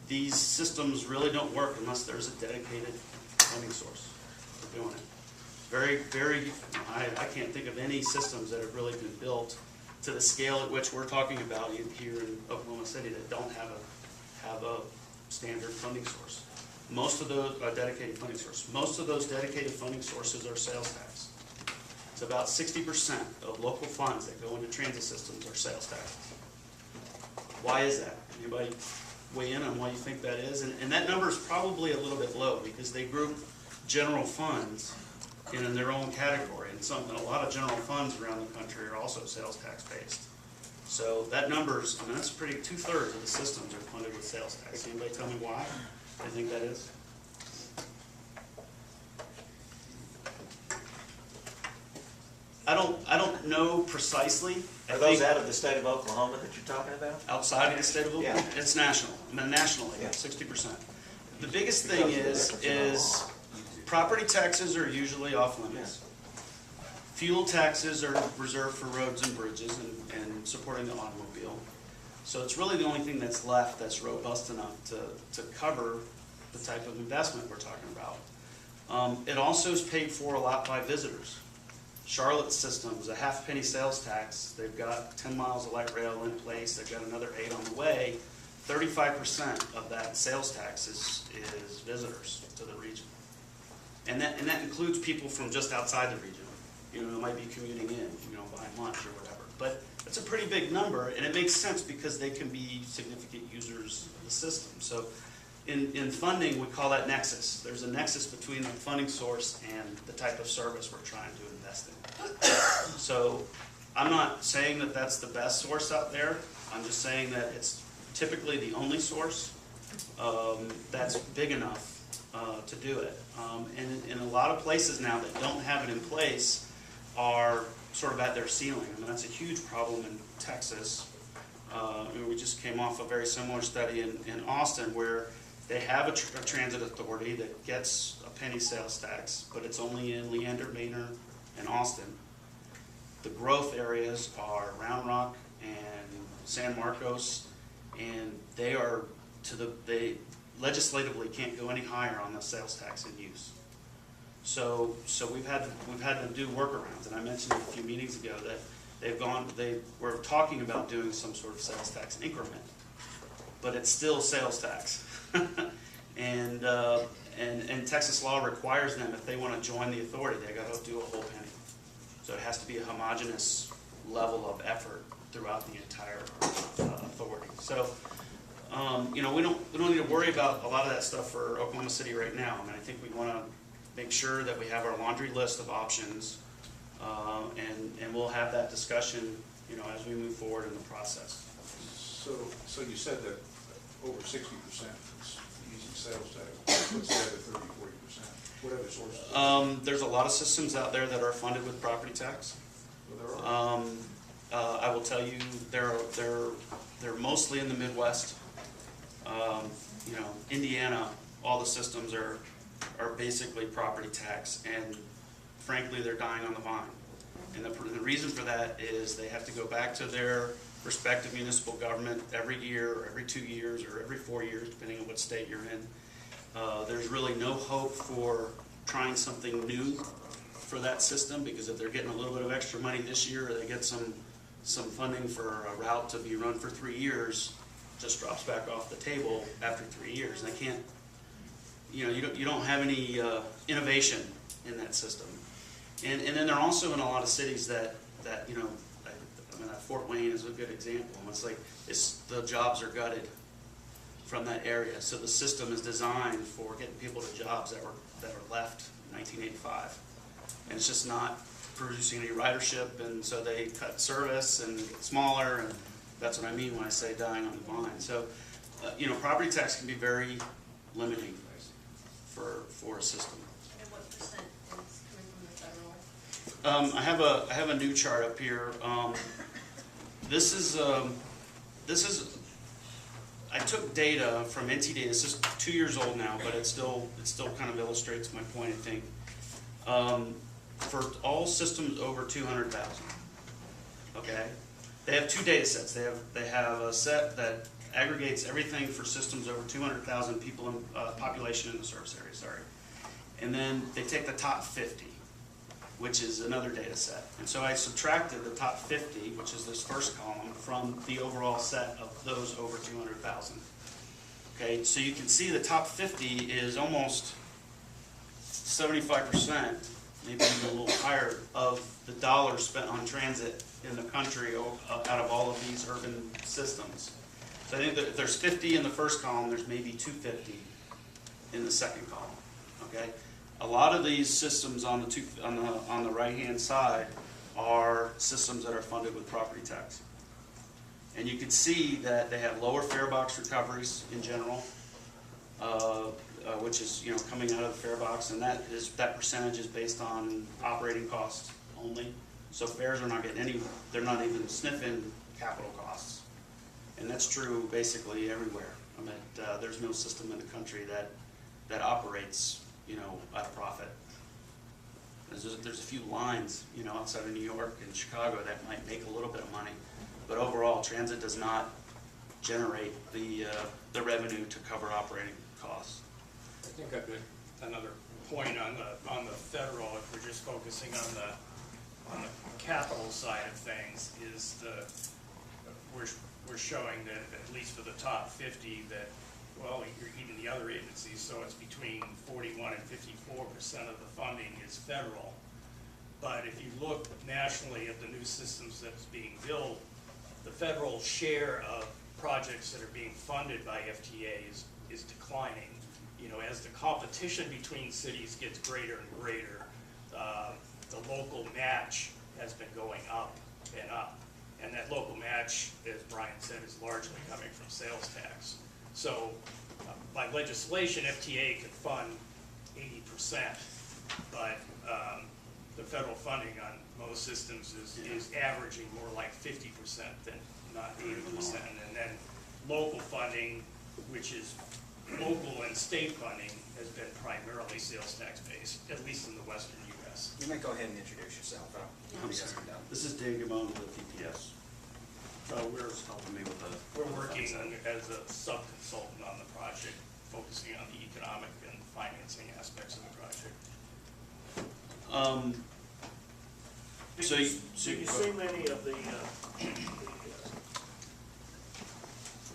these systems really don't work unless there's a dedicated funding source for doing it. I can't think of any systems that have really been built to the scale at which we're talking about here in Oklahoma City that don't have a standard funding source. Most of those are dedicated funding source. Most of those dedicated funding sources are sales tax. It's about 60% of local funds that go into transit systems are sales taxes. Why is that? Anybody weigh in on why you think that is? And that number is probably a little bit low because they group general funds in their own category, and a lot of general funds around the country are also sales tax based. So that number's, I mean, that's pretty, 2/3 of the systems are funded with sales tax. Anybody tell me why I think that is? I don't know precisely. Are those out of the state of Oklahoma that you're talking about? Outside of the state of Oklahoma? Yeah. It's national. I mean, nationally, Yeah. 60%. The biggest thing is property taxes are usually off limits. Fuel taxes are reserved for roads and bridges and supporting the automobile. So it's really the only thing that's left that's robust enough to cover the type of investment we're talking about. It also is paid for a lot by visitors. Charlotte's system is a half-penny sales tax. They've got 10 miles of light rail in place. They've got another 8 on the way. 35% of that sales tax is visitors to the region. And that includes people from just outside the region. You know, it might be commuting in, you know, buying lunch or whatever. But it's a pretty big number, and it makes sense because they can be significant users of the system. So in funding, we call that nexus. There's a nexus between the funding source and the type of service we're trying to invest in. So I'm not saying that that's the best source out there. I'm just saying that it's typically the only source that's big enough to do it. And in a lot of places now that don't have it in place are sort of at their ceiling. I mean, that's a huge problem in Texas. We just came off a very similar study in Austin where they have a transit authority that gets a penny sales tax, but it's only in Leander, Maynard, and Austin. The growth areas are Round Rock and San Marcos, and they legislatively can't go any higher on the sales tax in use. So we've had to do workarounds, and I mentioned a few meetings ago that they were talking about doing some sort of sales tax increment, but it's still sales tax. and Texas law requires them, if they want to join the authority, they got to do a whole penny. So it has to be a homogeneous level of effort throughout the entire authority. So you know, we don't need to worry about a lot of that stuff for Oklahoma City right now. I mean, I think we want to make sure that we have our laundry list of options, and we'll have that discussion, you know, as we move forward in the process. So you said that over 60% is using sales tax. What's the other 30, 40%? What other sources? There's a lot of systems out there that are funded with property tax. Well, there are. I will tell you, they're mostly in the Midwest. You know, Indiana, all the systems are basically property tax, and frankly, they're dying on the vine. And the reason for that is they have to go back to their respective municipal government every year, or every 2 years, or every 4 years, depending on what state you're in. There's really no hope for trying something new for that system, because if they're getting a little bit of extra money this year, or they get some funding for a route to be run for 3 years, just drops back off the table after 3 years. And they can't, you know, you don't have any innovation in that system. And then they're also in a lot of cities that you know, I mean, Fort Wayne is a good example. It's like the jobs are gutted from that area, so the system is designed for getting people to jobs that are left in 1985, and it's just not producing any ridership, and so they cut service and get smaller, and that's what I mean when I say dying on the vine. So, you know, property tax can be very limiting for a system. And what percent is coming from the federal? I have a new chart up here. This is I took data from NTD. This is 2 years old now, but it still kind of illustrates my point, I think. For all systems over 200,000, okay, they have two data sets. They have a set that aggregates everything for systems over 200,000 people in population in the service area, sorry. And then they take the top 50, which is another data set. And so I subtracted the top 50, which is this first column, from the overall set of those over 200,000. Okay, so you can see the top 50 is almost 75%, maybe even a little higher, of the dollars spent on transit in the country out of all of these urban systems. So I think that if there's 50 in the first column, there's maybe 250 in the second column. Okay, a lot of these systems on the right-hand side are systems that are funded with property tax, and you can see that they have lower fare box recoveries in general, which is coming out of the fare box, and that percentage is based on operating costs only. So fares are not getting they're not even sniffing capital costs. And that's true basically everywhere. I mean, there's no system in the country that operates, at a profit. There's a few lines, outside of New York and Chicago that might make a little bit of money, but overall, transit does not generate the revenue to cover operating costs. I think a good another point on the federal, if we're just focusing on the capital side of things, is we're showing that at least for the top 50 that, well, even the other agencies, so it's between 41 and 54% of the funding is federal. But if you look nationally at the new systems that's being built, the federal share of projects that are being funded by FTA is declining. As the competition between cities gets greater and greater, the local match has been going up and up. And that local match, as Brian said, is largely coming from sales tax. So by legislation, FTA can fund 80%, but the federal funding on most systems is averaging more like 50% than not 80%. And then local funding, which is local and state funding, has been primarily sales tax based, at least in the western U.S. You might go ahead and introduce yourself. I'm sorry. This is Dave Gamone with EPS. So we're helping me with the. We're working as a sub-consultant on the project, focusing on the economic and financing aspects of the project. So Do you see many of the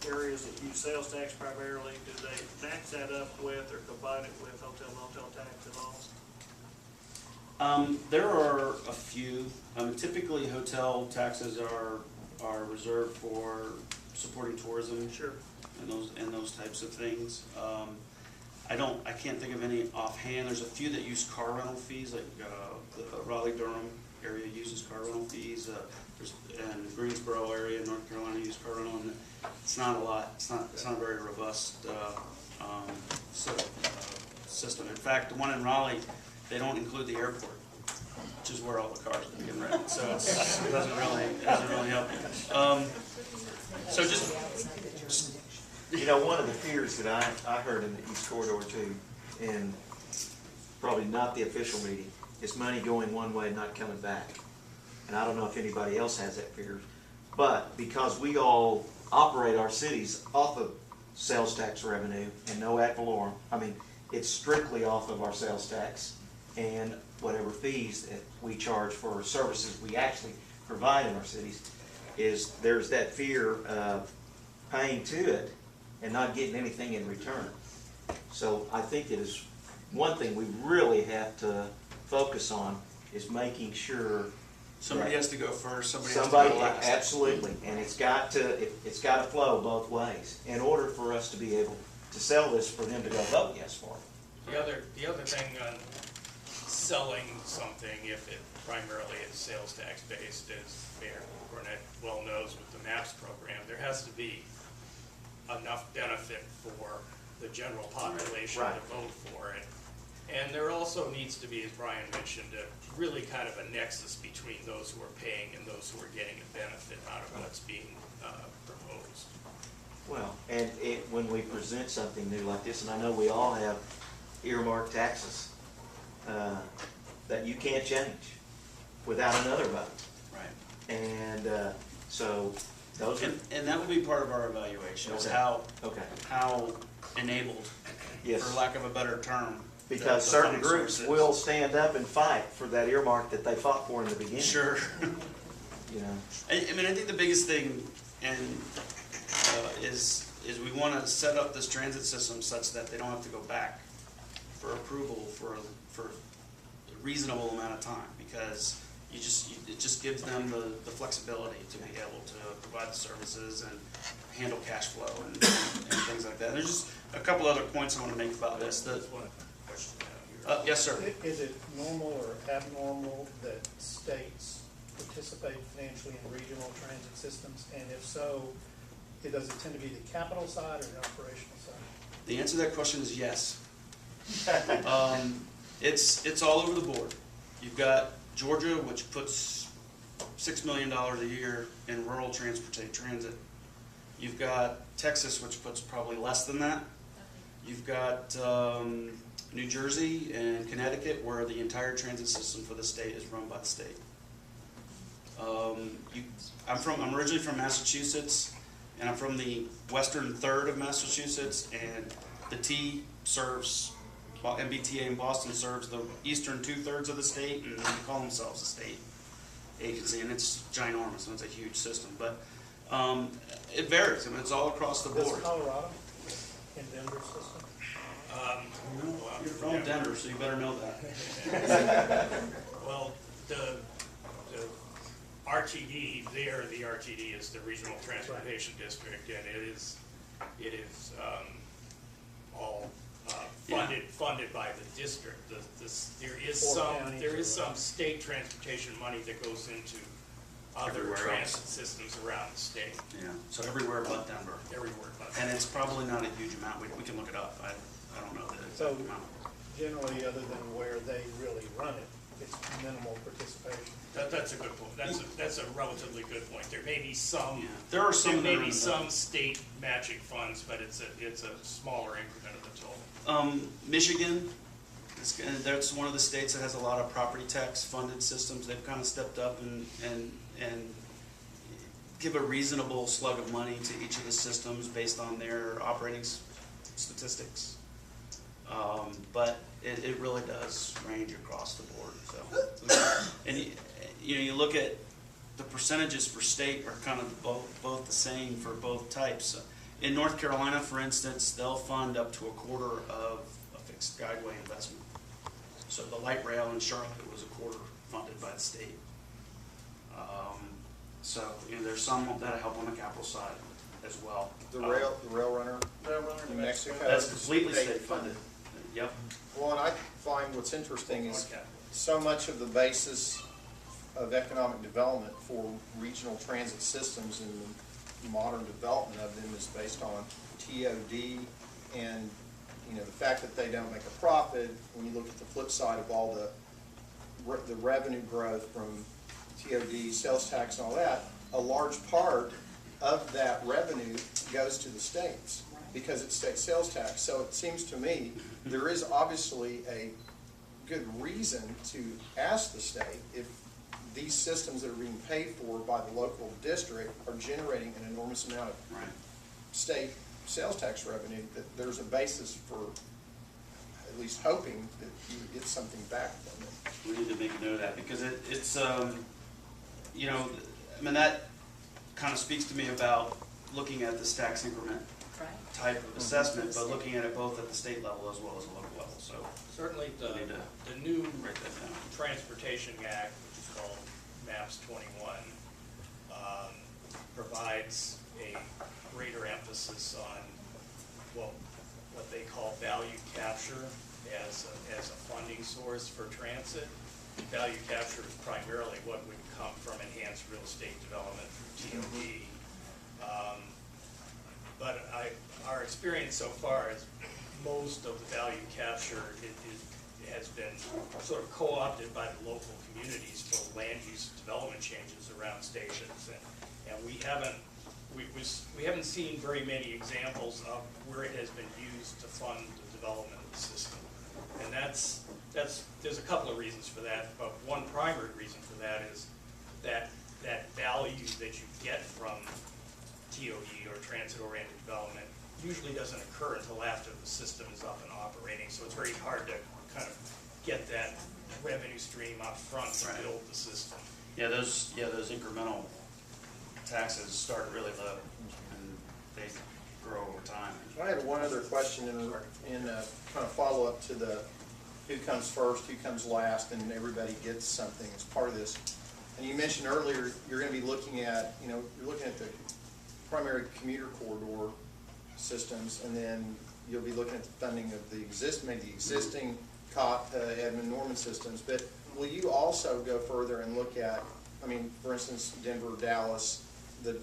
areas that use sales tax primarily, do they match that up with or combine it with hotel motel tax at all? There are a few. Typically, hotel taxes are reserved for supporting tourism. Sure. And those types of things. I can't think of any offhand. There's a few that use car rental fees, like the Raleigh-Durham area uses car rental fees. And Greensboro area in North Carolina use car rental, and it's not a lot. It's not a very robust system. In fact, the one in Raleigh, they don't include the airport, which is where all the cars are being rented. So it doesn't really help you. So just one of the fears that I heard in the East Corridor too, and probably not the official meeting, is money going one way and not coming back. And I don't know if anybody else has that fear, but because we all operate our cities off of sales tax revenue and no ad valorem, I mean, it's strictly off of our sales tax and whatever fees that we charge for services we actually provide in our cities, there's that fear of paying to it and not getting anything in return. So I think it is one thing we really have to focus on is making sure somebody has to go first. Somebody has to go last. Absolutely, and it's got to flow both ways in order for us to be able to sell this for them to go vote yes for it. The other thing on selling something, if it primarily is sales tax based, as Mayor Cornett well knows with the MAPS program, there has to be enough benefit for the general population Right. to vote for it. And there also needs to be, as Brian mentioned, really kind of a nexus between those who are paying and those who are getting a benefit out of what's being proposed. Well, and when we present something new like this, and I know we all have earmarked taxes that you can't change without another vote. Right. And so Those are, And that will be part of our evaluation, is Okay. how enabled, yes. for lack of a better term. Because the certain funding groups source is. will stand up and fight for that earmark that they fought for in the beginning. Sure. You know, I mean, I think the biggest thing is we want to set up this transit system such that they don't have to go back for approval for a reasonable amount of time, because it just gives them the flexibility to be able to provide the services and handle cash flow and things like that. There's just a couple other points I want to make about this. That's one question down here. Yes, sir. Is it normal or abnormal that states participate financially in regional transit systems? And if so, does it tend to be the capital side or the operational side? The answer to that question is yes. It's all over the board. You've got Georgia, which puts $6 million a year in rural transit. You've got Texas, which puts probably less than that. You've got New Jersey and Connecticut, where the entire transit system for the state is run by the state. I'm originally from Massachusetts, and I'm from the western third of Massachusetts, and the T serves, MBTA in Boston serves the eastern 2/3 of the state, and they call themselves a state agency, and it's ginormous, and it's a huge system. But it varies. I mean, it's all across the Does board. Colorado in Denver's system? Well, You're from Denver, so you better know that. Well, the RTD, there, the RTD is the Regional Transportation District, and it is all funded by the district. There is some state transportation money that goes into other Everywhere transit else. systems around the state, Yeah, so everywhere but Denver. everywhere but. And it's probably not a huge amount. We can look it up. I don't know the So exact amount. generally, other than where they really run it, it's minimal participation. That's a good point. That's a relatively good point. There may be some. Yeah. There are some There may that are be in some state matching funds, but it's a smaller increment of the total. Michigan, that's one of the states that has a lot of property tax funded systems. They've kind of stepped up and give a reasonable slug of money to each of the systems based on their operating statistics. But it really does range across the board. So, and you look at the percentages for state are kind of both the same for both types. In North Carolina, for instance, they'll fund up to a quarter of a fixed guideway investment. So the light rail in Charlotte was a quarter funded by the state. So there's some that help on the capital side as well. The rail runner in Mexico. That's completely state funded. Yep. Well, and I find what's interesting is so much of the basis of economic development for regional transit systems and the modern development of them is based on TOD and, the fact that they don't make a profit. When you look at the flip side of all the revenue growth from TOD, sales tax and all that, a large part of that revenue goes to the states because it's state sales tax. So it seems to me there is obviously a good reason to ask the state if these systems that are being paid for by the local district are generating an enormous amount of Right. state sales tax revenue, that there's a basis for at least hoping that you would get something back from it. We need to make a note of that because it's that kind of speaks to me about looking at this tax increment type of assessment, but looking at it both at the state level as well as the local level. So Certainly, we need to the new write that down. Transportation Act, which is called MAPS 21, provides a greater emphasis on what they call value capture as a funding source for transit. Value capture is primarily what would come from enhanced real estate development through TOD. But our experience so far is most of the value capture has been sort of co-opted by the local communities for land use development changes around stations, and we haven't seen very many examples of where it has been used to fund the development of the system, and there's a couple of reasons for that, but one primary reason for that is that value that you get from TOD or transit-oriented development usually doesn't occur until after the system is up and operating, so it's very hard to kind of get that revenue stream up front to Right. build the system. Yeah, those incremental taxes start really low and they grow over time. I had one other question in kind of follow-up to the who comes first, who comes last, and everybody gets something as part of this. And you mentioned earlier, you're gonna be looking at, you're looking at the primary commuter corridor systems, and then you'll be looking at the funding of the existing COT, Edmund Norman systems. But will you also go further and look at, for instance, Denver, Dallas, the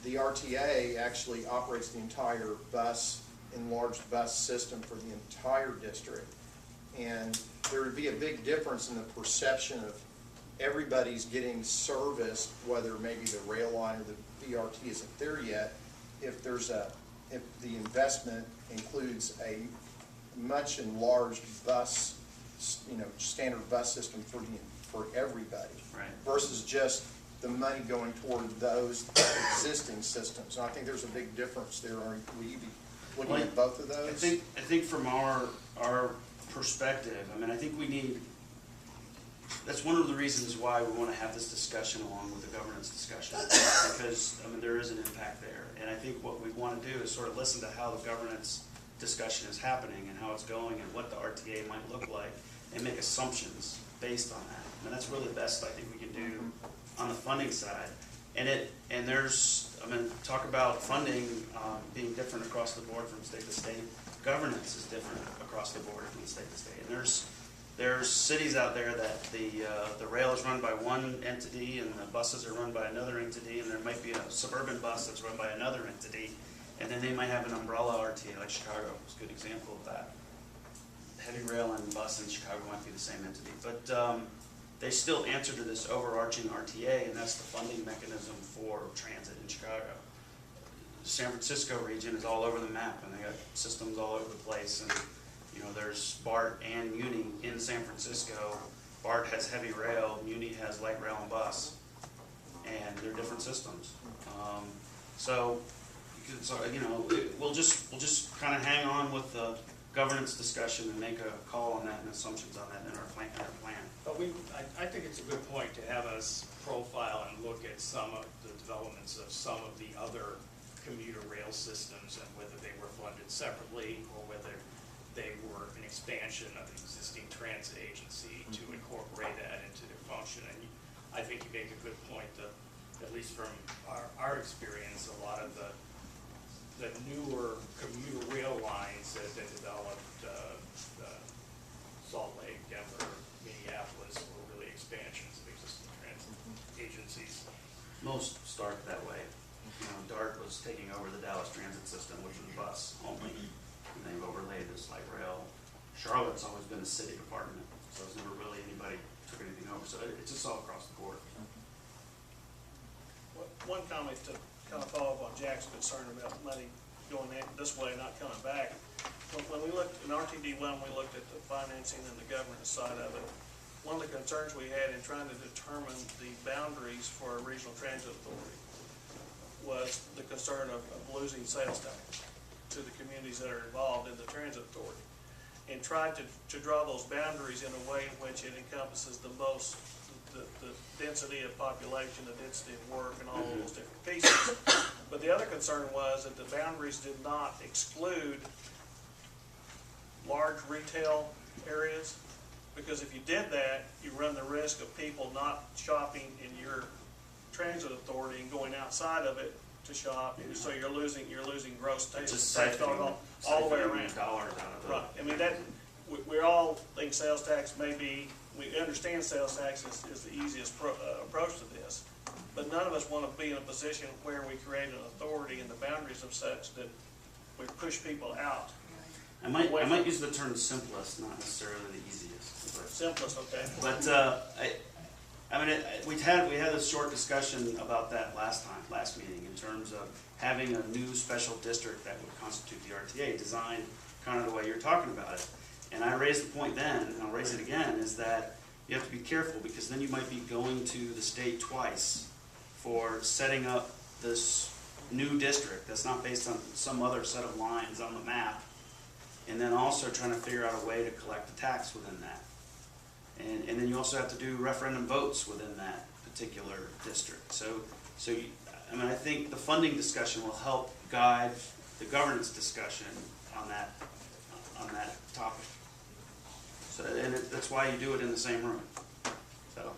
RTA actually operates the entire enlarged bus system for the entire district. And there would be a big difference in the perception of everybody's getting service, whether maybe the rail line or the BRT isn't there yet, if the investment includes a much enlarged bus, standard bus system for everybody. Right. Versus just the money going toward those existing systems. And I think there's a big difference there. Will you be looking at both of those? I think from our perspective, I think we need, that's one of the reasons why we want to have this discussion along with the governance discussion, because there is an impact there. And I think what we want to do is sort of listen to how the governance discussion is happening and how it's going and what the RTA might look like, and make assumptions based on that. That's really the best I think we can do on the funding side. And there's, talk about funding being different across the board from state to state. Governance is different across the board from state to state. And there's cities out there that the rail is run by one entity and the buses are run by another entity, and there might be a suburban bus that's run by another entity, and then they might have an umbrella RTA, like Chicago is a good example of that. Heavy rail and bus in Chicago might be the same entity, but they still answer to this overarching RTA, and that's the funding mechanism for transit in Chicago. San Francisco region is all over the map, and they got systems all over the place, and there's BART and Muni in San Francisco. BART has heavy rail, Muni has light rail and bus, and they're different systems. We'll just kind of hang on with the governance discussion and make a call on that and assumptions on that in our plan. But I think it's a good point to have us profile and look at some of the developments of some of the other commuter rail systems and whether they were funded separately or whether they were an expansion of the existing transit agency to incorporate that into their function. And I think you make a good point that, at least from our experience, a lot of the newer commuter rail lines that they developed, Salt Lake, Denver, Minneapolis, were really expansions of existing transit agencies. Most start that way. DART was taking over the Dallas transit system, which was bus only, and they've overlaid this light rail. Charlotte's always been a city department, so it's never really anybody took anything over. So it's just all across the board. One comment to kind of follow up on Jack's concern about money going this way, not coming back. When we looked in RTD1, we looked at the financing and the governance side of it. One of the concerns we had in trying to determine the boundaries for a regional transit authority was the concern of losing sales tax to the communities that are involved in the transit authority, and tried to draw those boundaries in a way in which it encompasses the density of population, the density of work, and all of those different pieces. But the other concern was that the boundaries did not exclude large retail areas, because if you did that, you run the risk of people not shopping in your transit authority and going outside of it to shop, so you're losing gross tax Just all the way around. dollars out of it. Right. We all think sales tax we understand sales tax is the easiest approach to this, but none of us want to be in a position where we create an authority and the boundaries of such that we push people out. I might use the term simplest, not necessarily the easiest. But, Simplest, okay. but we had a short discussion about that last meeting, in terms of having a new special district that would constitute the RTA, designed kind of the way you're talking about it. And I raised the point then, and I'll raise it again, is that you have to be careful, because then you might be going to the state twice for setting up this new district that's not based on some other set of lines on the map. And then also trying to figure out a way to collect the tax within that. And then you also have to do referendum votes within that particular district. So I think the funding discussion will help guide the governance discussion on that topic. So, and that's why you do it in the same room. So,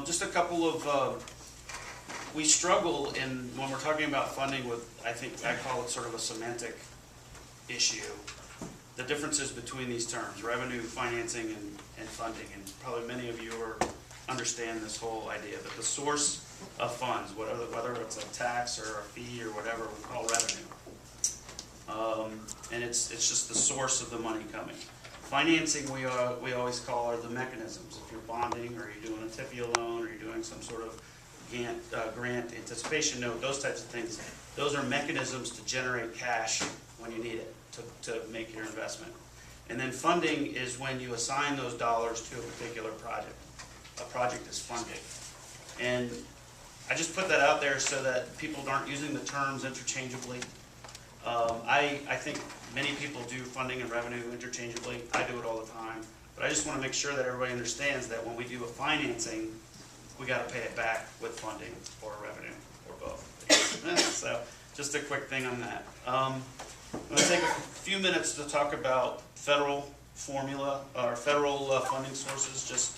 just a couple of, we struggle when we're talking about funding with, I call it sort of a semantic issue. The differences between these terms, revenue, financing, and funding, and probably many of you understand this whole idea that the source of funds, whether it's a tax or a fee or whatever, we call revenue. And it's just the source of the money coming. Financing, we always call are the mechanisms. If you're bonding, or you're doing a TIFIA loan, or you're doing some sort of grant anticipation note, those types of things, those are mechanisms to generate cash when you need it to make your investment. And then funding is when you assign those dollars to a particular project. A project is funded. And I just put that out there so that people aren't using the terms interchangeably. I think many people do funding and revenue interchangeably. I do it all the time. But I just want to make sure that everybody understands that when we do a financing, we got to pay it back with funding or revenue or both. So just a quick thing on that. I'm going to take a few minutes to talk about federal formula or federal funding sources, just